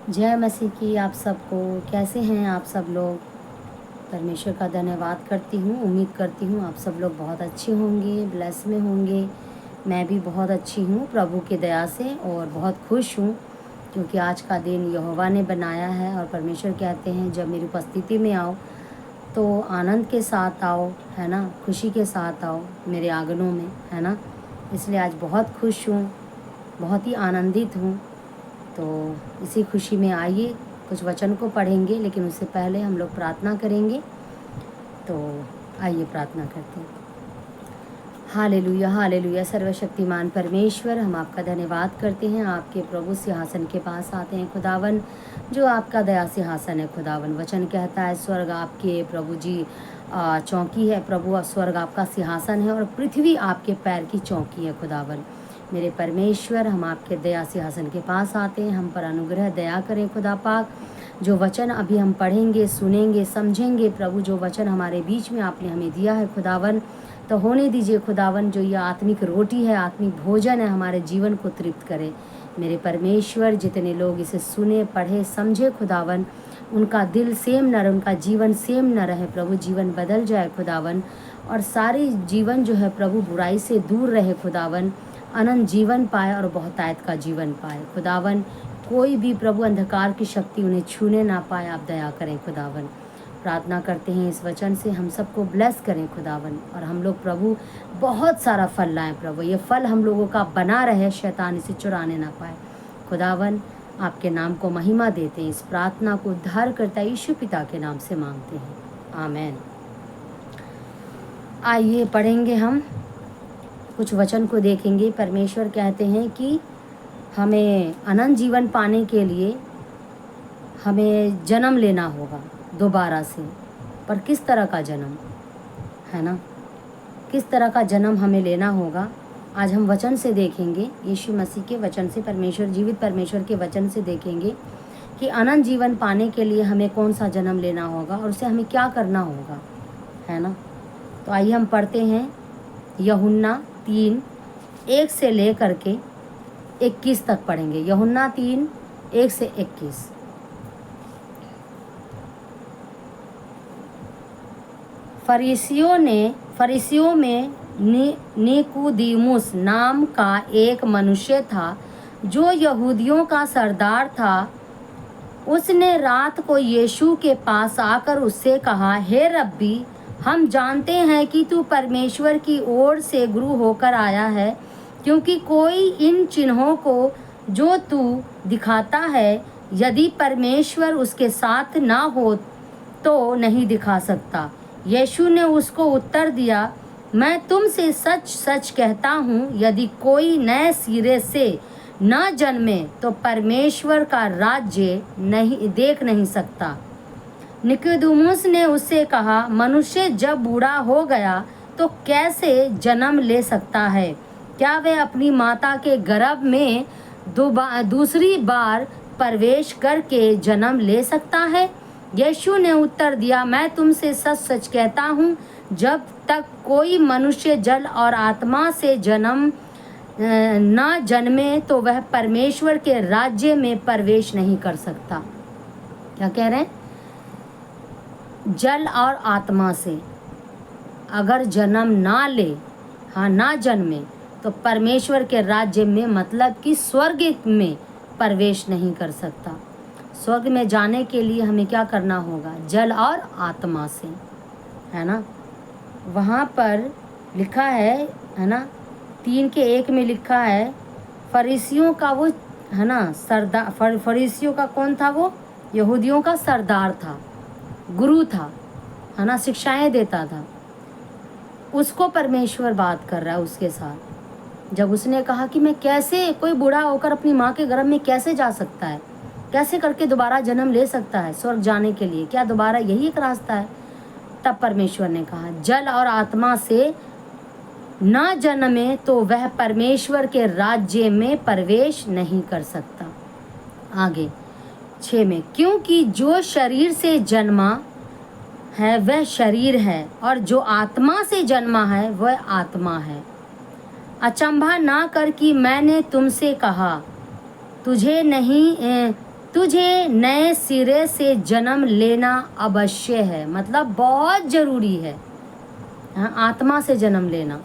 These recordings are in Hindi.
जय मसीह की आप सबको। कैसे हैं आप सब लोग? परमेश्वर का धन्यवाद करती हूँ। उम्मीद करती हूँ आप सब लोग बहुत अच्छे होंगे, ब्लेस में होंगे। मैं भी बहुत अच्छी हूँ प्रभु की दया से और बहुत खुश हूँ क्योंकि आज का दिन यहोवा ने बनाया है और परमेश्वर कहते हैं जब मेरी उपस्थिति में आओ तो आनंद के साथ आओ, है ना, खुशी के साथ आओ मेरे आंगनों में, है ना। इसलिए आज बहुत खुश हूँ, बहुत ही आनंदित हूँ। तो इसी खुशी में आइए कुछ वचन को पढ़ेंगे, लेकिन उससे पहले हम लोग प्रार्थना करेंगे। तो आइए प्रार्थना करते हैं। Hallelujah hallelujah. सर्वशक्तिमान परमेश्वर, हम आपका धन्यवाद करते हैं। आपके प्रभु सिंहासन के पास आते हैं खुदावन, जो आपका दया सिंहासन है खुदावन। वचन कहता है स्वर्ग आपके प्रभु जी चौकी है प्रभु, स्वर्ग आपका सिंहासन है और पृथ्वी आपके पैर की चौकी है खुदावन। मेरे परमेश्वर, हम आपके दया सिंहासन के पास आते हैं। हम पर अनुग्रह दया करें खुदा पाक। जो वचन अभी हम पढ़ेंगे, सुनेंगे, समझेंगे प्रभु, जो वचन हमारे बीच में आपने हमें दिया है खुदावन, तो होने दीजिए खुदावन। जो ये आत्मिक रोटी है, आत्मिक भोजन है, हमारे जीवन को तृप्त करे। मेरे परमेश्वर, जितने लोग इसे सुने, पढ़े, समझे खुदावन, उनका दिल सेम न रहे, उनका जीवन सेम न रहे प्रभु। जीवन बदल जाए खुदावन और सारी जीवन जो है प्रभु बुराई से दूर रहे खुदावन। अनंत जीवन पाए और बहुतायत का जीवन पाए खुदावन। कोई भी प्रभु अंधकार की शक्ति उन्हें छूने ना पाए। आप दया करें खुदावन। प्रार्थना करते हैं इस वचन से हम सबको ब्लेस करें खुदावन और हम लोग प्रभु बहुत सारा फल लाएं प्रभु। ये फल हम लोगों का बना रहे, शैतान इसे चुराने ना पाए खुदावन। आपके नाम को महिमा देते हैं। इस प्रार्थना को उद्धार करता यीशु पिता के नाम से मांगते हैं, आमेन। आइए पढ़ेंगे, हम कुछ वचन को देखेंगे। परमेश्वर कहते हैं कि हमें अनंत जीवन पाने के लिए हमें जन्म लेना होगा दोबारा से। पर किस तरह का जन्म, है ना, किस तरह का जन्म हमें लेना होगा, आज हम वचन से देखेंगे। यीशु मसीह के वचन से, परमेश्वर, जीवित परमेश्वर के वचन से देखेंगे कि अनंत जीवन पाने के लिए हमें कौन सा जन्म लेना होगा और उसे हमें क्या करना होगा, है ना। तो आइए हम पढ़ते हैं यूहन्ना 3:1 से लेकर के 21 तक पढ़ेंगे। यूहन्ना 3:1 से 21। फरीसियों में निकुदिमुस नाम का एक मनुष्य था जो यहूदियों का सरदार था। उसने रात को यीशु के पास आकर उससे कहा, हे रब्बी, हम जानते हैं कि तू परमेश्वर की ओर से गुरु होकर आया है, क्योंकि कोई इन चिन्हों को जो तू दिखाता है, यदि परमेश्वर उसके साथ ना हो तो नहीं दिखा सकता। यीशु ने उसको उत्तर दिया, मैं तुमसे सच सच कहता हूँ, यदि कोई नए सिरे से न जन्मे तो परमेश्वर का राज्य देख नहीं सकता। निकोदेमुस ने उससे कहा, मनुष्य जब बूढ़ा हो गया तो कैसे जन्म ले सकता है? क्या वह अपनी माता के गर्भ में दूसरी बार प्रवेश करके जन्म ले सकता है? यीशु ने उत्तर दिया, मैं तुमसे सच सच कहता हूँ, जब तक कोई मनुष्य जल और आत्मा से न जन्मे तो वह परमेश्वर के राज्य में प्रवेश नहीं कर सकता। क्या कह रहे हैं? जल और आत्मा से अगर जन्म ना ले, हाँ, ना जन्मे, तो परमेश्वर के राज्य में, मतलब कि स्वर्ग में प्रवेश नहीं कर सकता। स्वर्ग में जाने के लिए हमें क्या करना होगा? जल और आत्मा से, है ना। वहाँ पर लिखा है ना, 3:1 में लिखा है, फरीसियों का वो, है ना, सरदार। फरीसियों का कौन था? वो यहूदियों का सरदार था, गुरु था, है ना, शिक्षाएं देता था। उसको परमेश्वर बात कर रहा है उसके साथ। जब उसने कहा कि मैं कैसे, कोई बूढ़ा होकर अपनी माँ के गर्भ में कैसे जा सकता है, कैसे करके दोबारा जन्म ले सकता है स्वर्ग जाने के लिए? क्या दोबारा यही एक रास्ता है? तब परमेश्वर ने कहा, जल और आत्मा से न जन्मे तो वह परमेश्वर के राज्य में प्रवेश नहीं कर सकता। आगे 6 में, क्योंकि जो शरीर से जन्मा है वह शरीर है और जो आत्मा से जन्मा है वह आत्मा है। अचंभा ना कर कि मैंने तुमसे कहा, तुझे नए सिरे से जन्म लेना अवश्य है, मतलब बहुत जरूरी है। हाँ, आत्मा से जन्म लेना,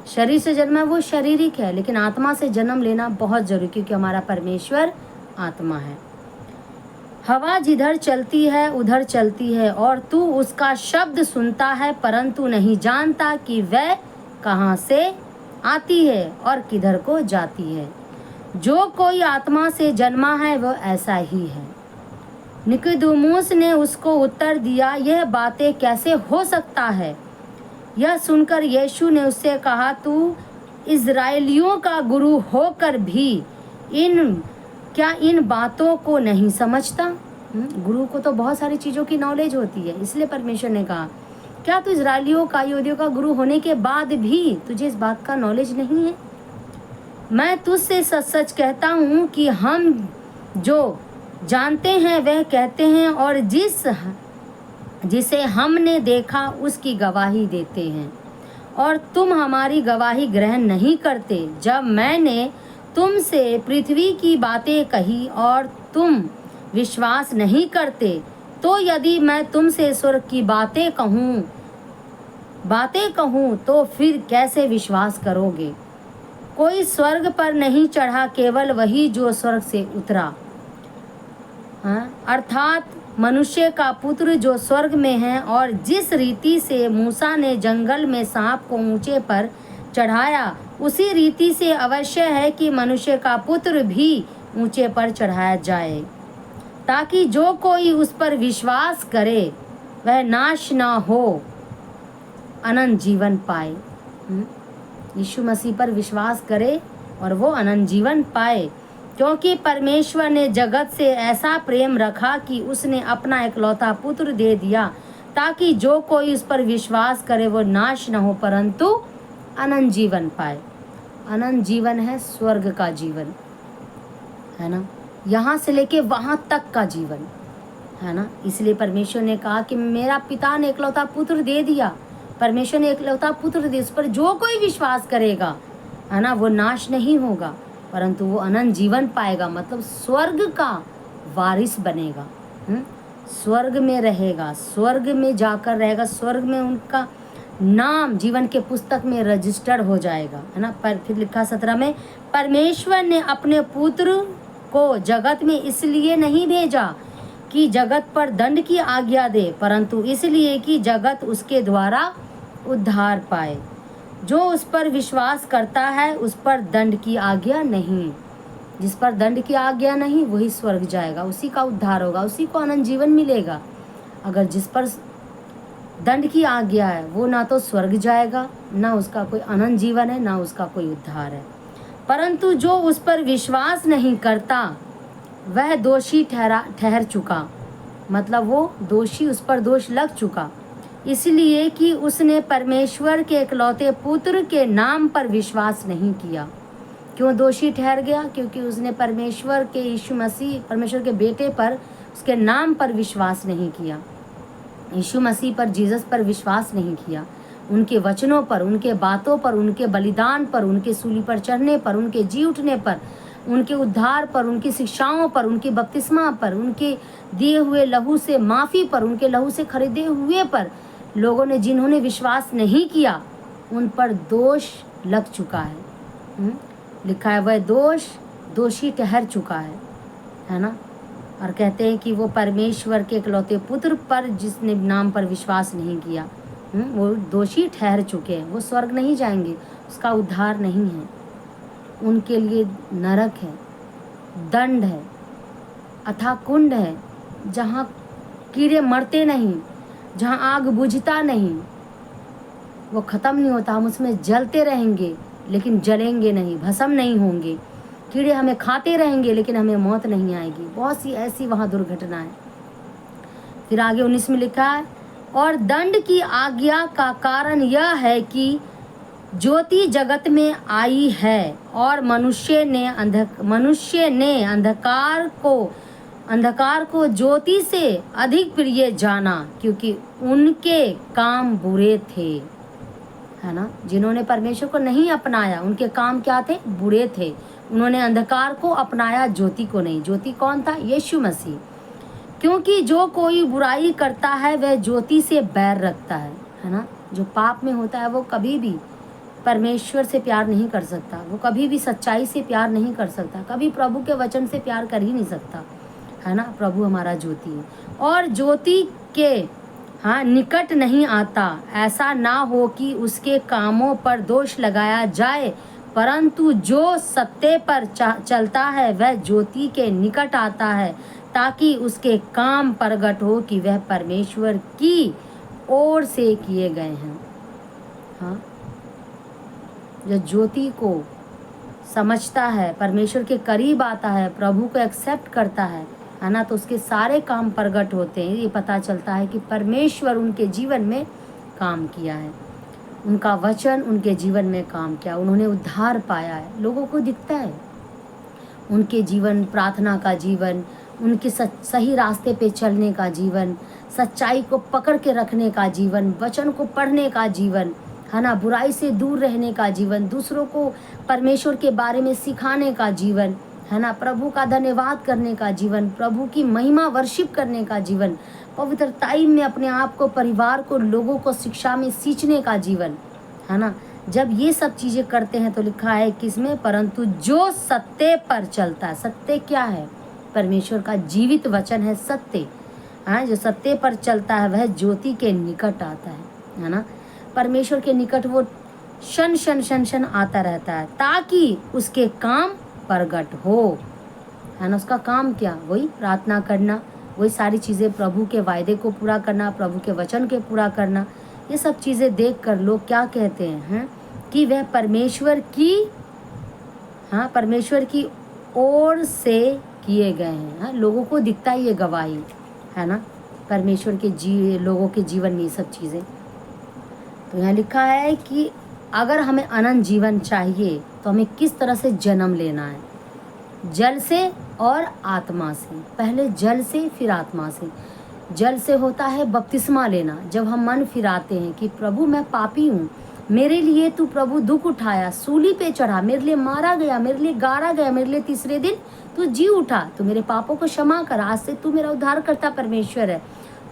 शरीर से जन्म है वो शारीरिक है, लेकिन आत्मा से जन्म लेना बहुत जरूरी, क्योंकि हमारा परमेश्वर आत्मा है। हवा जिधर चलती है उधर चलती है और तू उसका शब्द सुनता है, परंतु नहीं जानता कि वह कहाँ से आती है और किधर को जाती है। जो कोई आत्मा से जन्मा है वह ऐसा ही है। निकोदेमुस ने उसको उत्तर दिया, यह बातें कैसे हो सकता है? यह सुनकर यीशु ने उससे कहा, तू इज़राइलियों का गुरु होकर भी इन बातों को नहीं समझता? गुरु को तो बहुत सारी चीज़ों की नॉलेज होती है, इसलिए परमेश्वर ने कहा, क्या तू इज़राइलियों का, यहूदियों का गुरु होने के बाद भी तुझे इस बात का नॉलेज नहीं है? मैं तुझसे सच सच कहता हूँ कि हम जो जानते हैं वह कहते हैं, और जिसे हमने देखा उसकी गवाही देते हैं, और तुम हमारी गवाही ग्रहण नहीं करते। जब मैंने तुमसे पृथ्वी की बातें कही और तुम विश्वास नहीं करते, तो यदि मैं तुमसे स्वर्ग की बातें कहूँ तो फिर कैसे विश्वास करोगे? कोई स्वर्ग पर नहीं चढ़ा, केवल वही जो स्वर्ग से उतरा, अर्थात मनुष्य का पुत्र जो स्वर्ग में है। और जिस रीति से मूसा ने जंगल में सांप को ऊंचे पर चढ़ाया, उसी रीति से अवश्य है कि मनुष्य का पुत्र भी ऊंचे पर चढ़ाया जाए, ताकि जो कोई उस पर विश्वास करे वह नाश ना हो, अनंत जीवन पाए। यीशु मसीह पर विश्वास करे और वो अनंत जीवन पाए, क्योंकि परमेश्वर ने जगत से ऐसा प्रेम रखा कि उसने अपना इकलौता पुत्र दे दिया, ताकि जो कोई उस पर विश्वास करे वो नाश न हो, परंतु अनंत जीवन पाए। अनंत जीवन है स्वर्ग का जीवन, है ना, यहाँ से लेके वहाँ तक का जीवन, है ना। इसलिए परमेश्वर ने कहा कि मेरा पिता ने इकलौता पुत्र दे दिया, परमेश्वर ने इकलौता पुत्र दे, उस पर जो कोई विश्वास करेगा, है ना, वो नाश नहीं होगा, परंतु वो अनंत जीवन पाएगा, मतलब स्वर्ग का वारिस बनेगा, स्वर्ग में रहेगा, स्वर्ग में जाकर रहेगा, स्वर्ग में उनका नाम जीवन के पुस्तक में रजिस्टर्ड हो जाएगा, है ना। पर फिर लिखा 17 में, परमेश्वर ने अपने पुत्र को जगत में इसलिए नहीं भेजा कि जगत पर दंड की आज्ञा दे, परंतु इसलिए कि जगत उसके द्वारा उद्धार पाए। जो उस पर विश्वास करता है उस पर दंड की आज्ञा नहीं, जिस पर दंड की आज्ञा नहीं वही स्वर्ग जाएगा, उसी का उद्धार होगा, उसी को अनंत जीवन मिलेगा। अगर जिस पर दंड की आज्ञा है वो ना तो स्वर्ग जाएगा, ना उसका कोई अनंत जीवन है, ना उसका कोई उद्धार है। परंतु जो उस पर विश्वास नहीं करता वह दोषी ठहर चुका, मतलब वो दोषी, उस पर दोष लग चुका, इसलिए कि उसने परमेश्वर के इकलौते पुत्र के नाम पर विश्वास नहीं किया। क्यों दोषी ठहर गया? क्योंकि उसने परमेश्वर के यीशु मसीह, परमेश्वर के बेटे पर, उसके नाम पर विश्वास नहीं किया, यीशु मसीह पर, जीसस पर विश्वास नहीं किया, उनके वचनों पर, उनके बातों पर, उनके बलिदान पर, उनके सूली पर चढ़ने पर, उनके जी उठने पर, उनके उद्धार पर, उनकी शिक्षाओं पर, उनके बपतिस्मा पर, उनके दिए हुए लहू से माफ़ी पर, उनके लहू से खरीदे हुए पर लोगों ने, जिन्होंने विश्वास नहीं किया उन पर दोष लग चुका है। लिखा है वह दोषी ठहर चुका है ना। और कहते हैं कि वो परमेश्वर के इकलौते पुत्र पर जिसने नाम पर विश्वास नहीं किया, वो दोषी ठहर चुके हैं, वो स्वर्ग नहीं जाएंगे, उसका उद्धार नहीं है, उनके लिए नरक है, दंड है, अथाह कुंड है, जहाँ कीड़े मरते नहीं, जहाँ आग बुझता नहीं, वो ख़त्म नहीं होता, हम उसमें जलते रहेंगे लेकिन जलेंगे नहीं, भस्म नहीं होंगे, कीड़े हमें खाते रहेंगे लेकिन हमें मौत नहीं आएगी। बहुत सी ऐसी वहाँ दुर्घटना है। फिर आगे 19 में लिखा है, और दंड की आज्ञा का कारण यह है कि ज्योति जगत में आई है और मनुष्य ने अंधकार को ज्योति से अधिक प्रिय जाना, क्योंकि उनके काम बुरे थे, है ना। जिन्होंने परमेश्वर को नहीं अपनाया उनके काम क्या थे? बुरे थे। उन्होंने अंधकार को अपनाया, ज्योति को नहीं। ज्योति कौन था? यीशु मसीह। क्योंकि जो कोई बुराई करता है वह ज्योति से बैर रखता है ना। जो पाप में होता है वो कभी भी परमेश्वर से प्यार नहीं कर सकता, वो कभी भी सच्चाई से प्यार नहीं कर सकता, कभी प्रभु के वचन से प्यार कर ही नहीं सकता, है ना। प्रभु हमारा ज्योति है और ज्योति के निकट नहीं आता, ऐसा ना हो कि उसके कामों पर दोष लगाया जाए, परंतु जो सत्य पर चलता है वह ज्योति के निकट आता है, ताकि उसके काम प्रगट हो कि वह परमेश्वर की ओर से किए गए हैं। हाँ, जो ज्योति को समझता है, परमेश्वर के करीब आता है, प्रभु को एक्सेप्ट करता है ना, तो उसके सारे काम प्रगट होते हैं। ये पता चलता है कि परमेश्वर उनके जीवन में काम किया है, उनका वचन उनके जीवन में काम किया, उन्होंने उद्धार पाया है। लोगों को दिखता है उनके जीवन, प्रार्थना का जीवन, उनके सही रास्ते पे चलने का जीवन, सच्चाई को पकड़ के रखने का जीवन, वचन को पढ़ने का जीवन, है ना, बुराई से दूर रहने का जीवन, दूसरों को परमेश्वर के बारे में सिखाने का जीवन, है ना, प्रभु का धन्यवाद करने का जीवन, प्रभु की महिमा वर्शिप करने का जीवन, पवित्रताई में अपने आप को, परिवार को, लोगों को शिक्षा में सींचने का जीवन, है ना। जब ये सब चीज़ें करते हैं तो लिखा है किसमें? परंतु जो सत्य पर चलता है। सत्य क्या है? परमेश्वर का जीवित वचन है सत्य। हाँ, जो सत्य पर चलता है वह ज्योति के निकट आता है ना। परमेश्वर के निकट वो शन शन शन शन आता रहता है, ताकि उसके काम प्रगट हो, है ना। उसका काम क्या? वही प्रार्थना करना, वही सारी चीज़ें, प्रभु के वायदे को पूरा करना, प्रभु के वचन के पूरा करना। ये सब चीज़ें देख कर लोग क्या कहते हैं कि वह परमेश्वर की ओर से किए गए हैं। हाँ, लोगों को दिखता है ये गवाही, है ना, परमेश्वर के लोगों के जीवन में ये सब चीज़ें। तो यहाँ लिखा है कि अगर हमें अनंत जीवन चाहिए तो हमें किस तरह से जन्म लेना है? जल से और आत्मा से। पहले जल से फिर आत्मा से। जल से होता है बपतिस्मा लेना, जब हम मन फिराते हैं कि प्रभु मैं पापी हूँ, मेरे लिए तू प्रभु दुख उठाया, सूली पे चढ़ा, मेरे लिए मारा गया, मेरे लिए गाड़ा गया, मेरे लिए तीसरे दिन तू जी उठा, तू मेरे पापों को क्षमा कर, आज से तू मेरा उद्धार करता परमेश्वर है,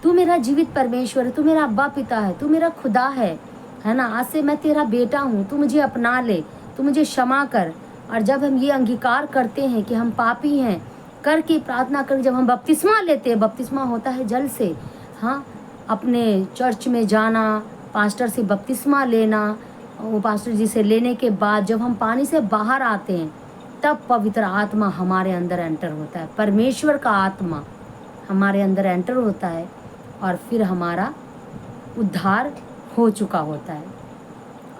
तू मेरा जीवित परमेश्वर है, तू मेरा अब्बा पिता है, तू मेरा खुदा है ना, आज से मैं तेरा बेटा हूँ, तू मुझे अपना ले, तू मुझे क्षमा कर। और जब हम ये अंगीकार करते हैं कि हम पापी हैं, करके प्रार्थना कर, जब हम बपतिस्मा लेते हैं, बपतिस्मा होता है जल से। हाँ, अपने चर्च में जाना, पास्टर से बपतिस्मा लेना, वो पास्टर जी से लेने के बाद जब हम पानी से बाहर आते हैं तब पवित्र आत्मा हमारे अंदर एंटर होता है, परमेश्वर का आत्मा हमारे अंदर एंटर होता है और फिर हमारा उद्धार हो चुका होता है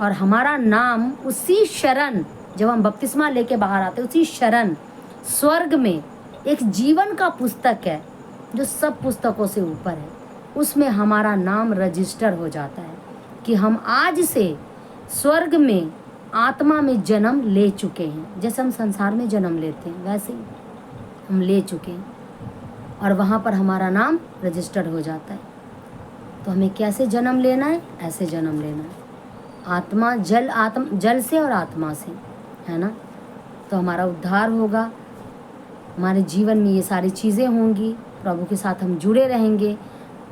और हमारा नाम उसी शरण, जब हम बपतिस्मा लेके बाहर आते हैं, उसी शरण स्वर्ग में एक जीवन का पुस्तक है जो सब पुस्तकों से ऊपर है, उसमें हमारा नाम रजिस्टर हो जाता है कि हम आज से स्वर्ग में आत्मा में जन्म ले चुके हैं। जैसे हम संसार में जन्म लेते हैं वैसे ही हम ले चुके हैं और वहाँ पर हमारा नाम रजिस्टर हो जाता है। तो हमें कैसे जन्म लेना है? ऐसे जन्म लेना है, आत्मा जल से और आत्मा से, है ना। तो हमारा उद्धार होगा, हमारे जीवन में ये सारी चीज़ें होंगी, प्रभु के साथ हम जुड़े रहेंगे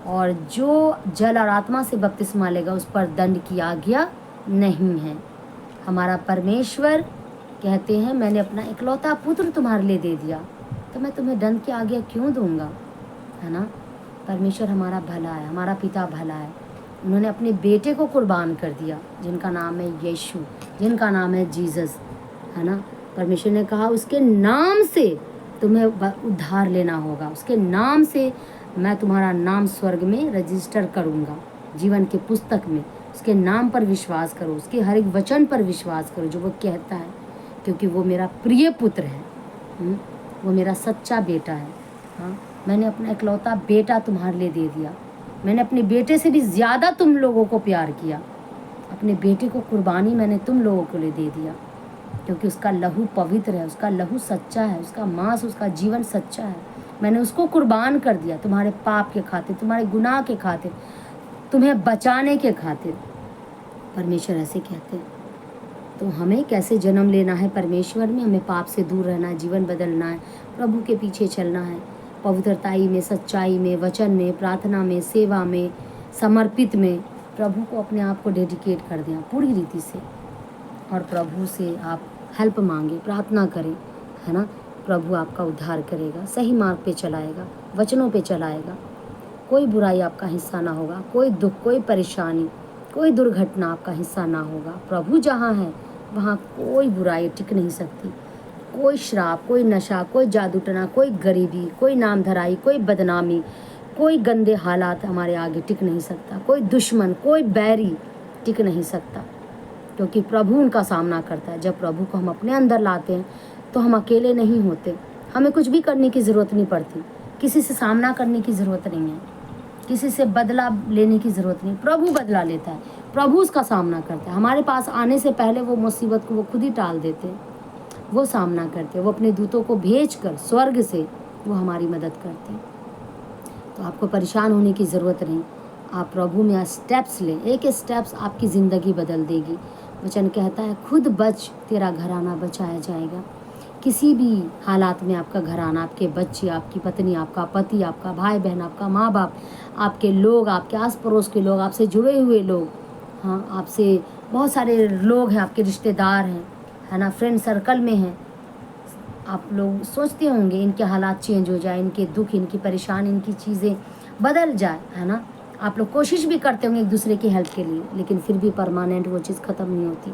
और जो जल और आत्मा से बपतिस्मा लेगा उस पर दंड की आज्ञा नहीं है। हमारा परमेश्वर कहते हैं मैंने अपना इकलौता पुत्र तुम्हारे लिए दे दिया, तो मैं तुम्हें दंड की आज्ञा क्यों दूंगा, है ना। परमेश्वर हमारा भला है, हमारा पिता भला है, उन्होंने अपने बेटे को कुर्बान कर दिया जिनका नाम है यीशु, जिनका नाम है जीसस, है ना। परमेश्वर ने कहा उसके नाम से तुम्हें उद्धार लेना होगा, उसके नाम से मैं तुम्हारा नाम स्वर्ग में रजिस्टर करूँगा, जीवन के पुस्तक में। उसके नाम पर विश्वास करो, उसके हर एक वचन पर विश्वास करो जो वो कहता है, क्योंकि वो मेरा प्रिय पुत्र है, वो मेरा सच्चा बेटा है। हाँ, मैंने अपना इकलौता बेटा तुम्हारे लिए दे दिया, मैंने अपने बेटे से भी ज़्यादा तुम लोगों को प्यार किया, अपने बेटे को कुर्बानी मैंने तुम लोगों के लिए दे दिया, क्योंकि उसका लहू पवित्र है, उसका लहू सच्चा है, उसका मांस, उसका जीवन सच्चा है। मैंने उसको कुर्बान कर दिया तुम्हारे पाप के खातिर, तुम्हारे गुनाह के खातिर, तुम्हें बचाने के खातिर। परमेश्वर ऐसे कहते हैं, तो हमें कैसे जन्म लेना है परमेश्वर में, हमें पाप से दूर रहना है, जीवन बदलना है, प्रभु के पीछे चलना है, पवित्रताई में, सच्चाई में, वचन में, प्रार्थना में, सेवा में, समर्पित में प्रभु को अपने आप को डेडिकेट कर दें पूरी रीति से, और प्रभु से आप हेल्प मांगे, प्रार्थना करें, है ना। प्रभु आपका उद्धार करेगा, सही मार्ग पे चलाएगा, वचनों पे चलाएगा, कोई बुराई आपका हिस्सा ना होगा, कोई दुख, कोई परेशानी, कोई दुर्घटना आपका हिस्सा ना होगा। प्रभु जहाँ है वहाँ कोई बुराई टिक नहीं सकती, कोई श्राप, कोई नशा, कोई जादूटना, कोई गरीबी, कोई नामधराई, कोई बदनामी, कोई गंदे हालात हमारे आगे टिक नहीं सकता, कोई दुश्मन, कोई बैरी टिक नहीं सकता, क्योंकि प्रभु उनका सामना करता है। जब प्रभु को हम अपने अंदर लाते हैं तो हम अकेले नहीं होते, हमें कुछ भी करने की ज़रूरत नहीं पड़ती, किसी से सामना करने की ज़रूरत नहीं है, किसी से बदला लेने की ज़रूरत नहीं, प्रभु बदला लेता है, प्रभु उसका सामना करता है। हमारे पास आने से पहले वो मुसीबत को वो खुद ही टाल देते हैं, वो सामना करते हैं, वो अपने दूतों को भेज कर स्वर्ग से वो हमारी मदद करते हैं। तो आपको परेशान होने की ज़रूरत नहीं, आप प्रभु में स्टेप्स लें, एक स्टेप्स आपकी ज़िंदगी बदल देगी। वचन कहता है खुद बच, तेरा घराना बचाया जाएगा। किसी भी हालात में आपका घराना, आपके बच्चे, आपकी पत्नी, आपका पति, आपका भाई बहन, आपका माँ बाप, आपके लोग, आपके आस पड़ोस के लोग, आपसे जुड़े हुए लोग, हाँ, आपसे बहुत सारे लोग हैं, आपके रिश्तेदार हैं, है ना, फ्रेंड सर्कल में हैं। आप लोग सोचते होंगे इनके हालात चेंज हो जाए, इनके दुख, इनकी परेशानी, इनकी चीज़ें बदल जाए, है ना। आप लोग कोशिश भी करते होंगे एक दूसरे की हेल्प के लिए, लेकिन फिर भी परमानेंट वो चीज़ ख़त्म नहीं होती।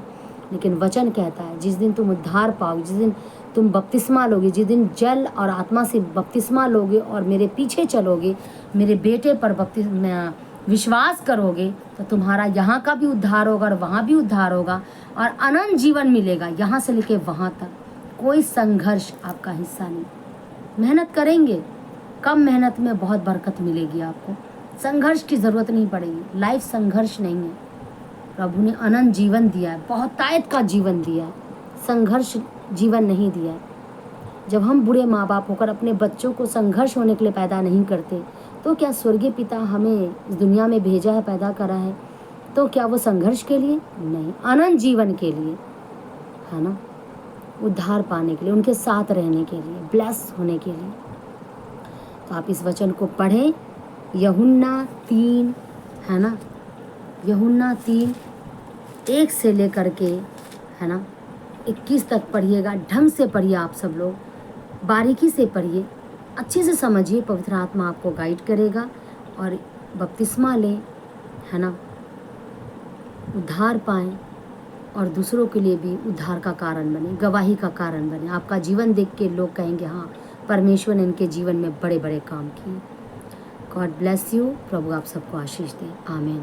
लेकिन वचन कहता है जिस दिन तुम उद्धार पाओगे, जिस दिन तुम बपतिस्मा लोगे, जिस दिन जल और आत्मा से बपतिस्मा लोगे और मेरे पीछे चलोगे, मेरे बेटे पर विश्वास करोगे, तो तुम्हारा यहाँ का भी उद्धार होगा और वहाँ भी उद्धार होगा और अनंत जीवन मिलेगा। यहाँ से लेके वहाँ तक कोई संघर्ष आपका हिस्सा नहीं। मेहनत करेंगे, कम मेहनत में बहुत बरकत मिलेगी आपको, संघर्ष की ज़रूरत नहीं पड़ेगी। लाइफ संघर्ष नहीं है, प्रभु ने अनंत जीवन दिया है, बहुतायत का जीवन दिया है, संघर्ष जीवन नहीं दिया है। जब हम बुरे माँ बाप होकर अपने बच्चों को संघर्ष होने के लिए पैदा नहीं करते, तो क्या स्वर्गीय पिता हमें इस दुनिया में भेजा है, पैदा करा है, तो क्या वो संघर्ष के लिए? नहीं, अनंत जीवन के लिए, है ना, उद्धार पाने के लिए, उनके साथ रहने के लिए, ब्लेस होने के लिए। तो आप इस वचन को पढ़ें, यूहन्ना 3, है ना, यूहन्ना 3:1 से लेकर के, है ना, 21 तक पढ़िएगा। ढंग से पढ़िए, आप सब लोग बारीकी से पढ़िए, अच्छे से समझिए, पवित्र आत्मा आपको गाइड करेगा और बपतिस्मा लें, है ना, उद्धार पाएं और दूसरों के लिए भी उद्धार का कारण बने, गवाही का कारण बने। आपका जीवन देख के लोग कहेंगे हाँ, परमेश्वर ने इनके जीवन में बड़े बड़े काम किए। God bless you. प्रभु आप सबको आशीष दे। आमीन।